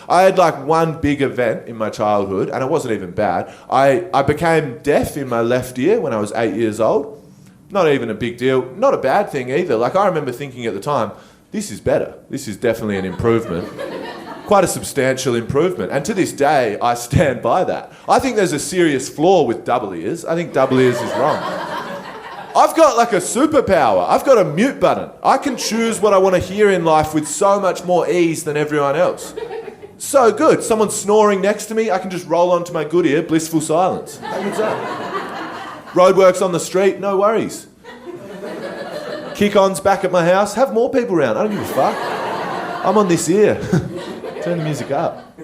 I had like one big event in my childhood, and it wasn't even bad. I became deaf in my left ear when I was 8 years old. Not even a big deal. Not a bad thing either. Like, I remember thinking at the time, this is better. This is definitely an improvement. Quite a substantial improvement. And to this day, I stand by that. I think there's a serious flaw with double ears. I think double ears is wrong. I've got like a superpower. I've got a mute button. I can choose what I want to hear in life with so much more ease than everyone else. So good. Someone's snoring next to me, I can just roll onto my good ear, blissful silence. How good's that? Roadworks on the street, no worries. Kick-ons back at my house, have more people around. I don't give a fuck. I'm on this ear. Turn the music up.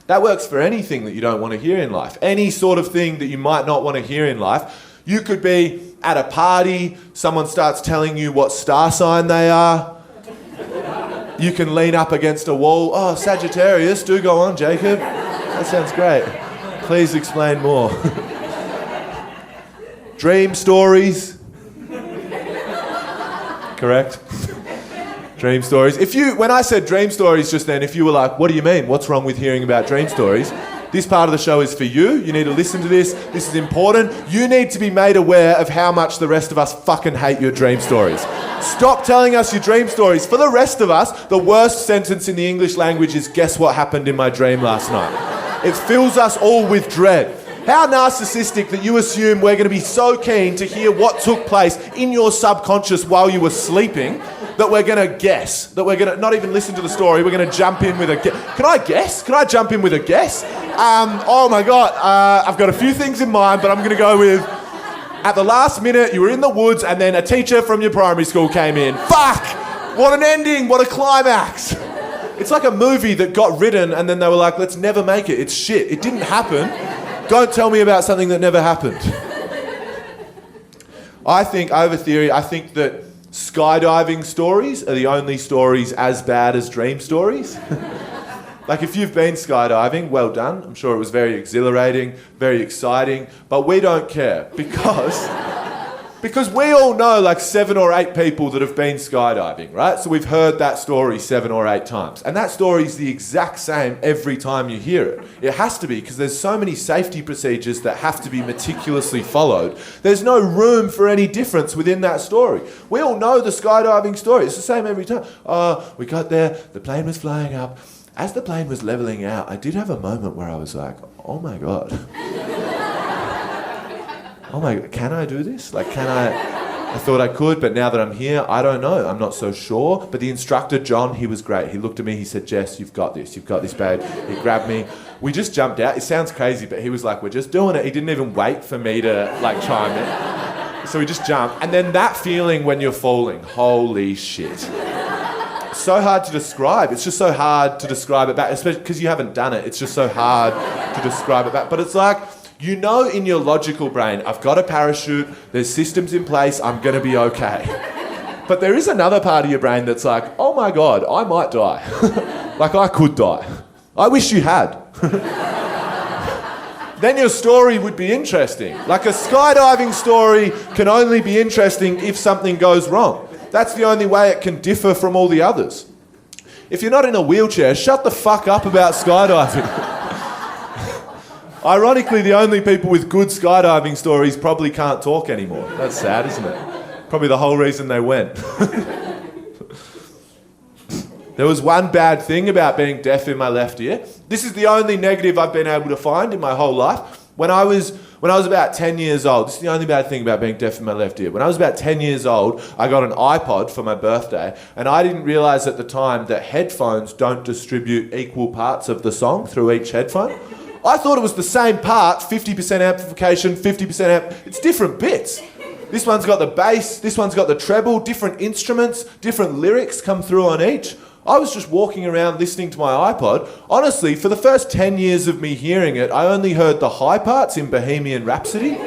That works for anything that you don't want to hear in life. Any sort of thing that you might not want to hear in life. You could be at a party, someone starts telling you what star sign they are. You can lean up against a wall. Oh, Sagittarius, do go on, Jacob. That sounds great. Please explain more. Dream stories. Correct? Dream stories. When I said dream stories just then, if you were like, what do you mean? What's wrong with hearing about dream stories? This part of the show is for you. You need to listen to this. This is important. You need to be made aware of how much the rest of us fucking hate your dream stories. Stop telling us your dream stories. For the rest of us, the worst sentence in the English language is, guess what happened in my dream last night? It fills us all with dread. How narcissistic that you assume we're going to be so keen to hear what took place in your subconscious while you were sleeping that we're going to guess, that we're going to not even listen to the story, we're going to jump in with a guess. Can I guess? Can I jump in with a guess? Oh my God, I've got a few things in mind, but I'm going to go with, at the last minute, you were in the woods and then a teacher from your primary school came in. Fuck! What an ending, what a climax. It's like a movie that got written and then they were like, let's never make it, it's shit. It didn't happen. Don't tell me about something that never happened. I have a theory, I think that skydiving stories are the only stories as bad as dream stories. Like, if you've been skydiving, well done. I'm sure it was very exhilarating, very exciting, but we don't care because we all know like 7 or 8 people that have been skydiving, right? So we've heard that story 7 or 8 times. And that story is the exact same every time you hear it. It has to be, because there's so many safety procedures that have to be meticulously followed. There's no room for any difference within that story. We all know the skydiving story. It's the same every time. We got there, the plane was flying up. As the plane was leveling out, I did have a moment where I was like, oh my God. Oh my God, can I do this? Like, I thought I could, but now that I'm here, I don't know. I'm not so sure. But the instructor, John, he was great. He looked at me, he said, Jess, you've got this, babe. He grabbed me. We just jumped out. It sounds crazy, but he was like, we're just doing it. He didn't even wait for me to like chime in. So we just jumped. And then that feeling when you're falling, holy shit. So hard to describe. It's just so hard to describe it back, especially because you haven't done it. It's just so hard to describe it back. But it's like, you know in your logical brain, I've got a parachute, there's systems in place, I'm going to be okay. But there is another part of your brain that's like, oh my God, I might die. Like, I could die. I wish you had. Then your story would be interesting. Like, a skydiving story can only be interesting if something goes wrong. That's the only way it can differ from all the others. If you're not in a wheelchair, shut the fuck up about skydiving. Ironically, the only people with good skydiving stories probably can't talk anymore. That's sad, isn't it? Probably the whole reason they went. There was one bad thing about being deaf in my left ear. This is the only negative I've been able to find in my whole life. When I was about 10 years old, this is the only bad thing about being deaf in my left ear. When I was about 10 years old, I got an iPod for my birthday, and I didn't realise at the time that headphones don't distribute equal parts of the song through each headphone. I thought it was the same part, 50% amplification, 50% amp. It's different bits. This one's got the bass, this one's got the treble, different instruments, different lyrics come through on each. I was just walking around listening to my iPod. Honestly, for the first 10 years of me hearing it, I only heard the high parts in Bohemian Rhapsody.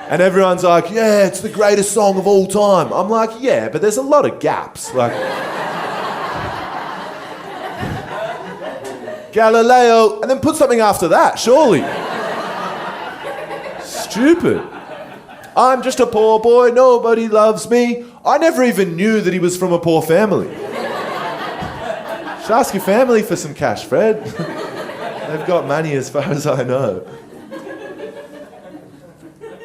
And everyone's like, yeah, it's the greatest song of all time. I'm like, yeah, but there's a lot of gaps. Like, Galileo, and then put something after that, surely. Stupid. I'm just a poor boy, nobody loves me. I never even knew that he was from a poor family. Just ask your family for some cash, Fred. They've got money as far as I know.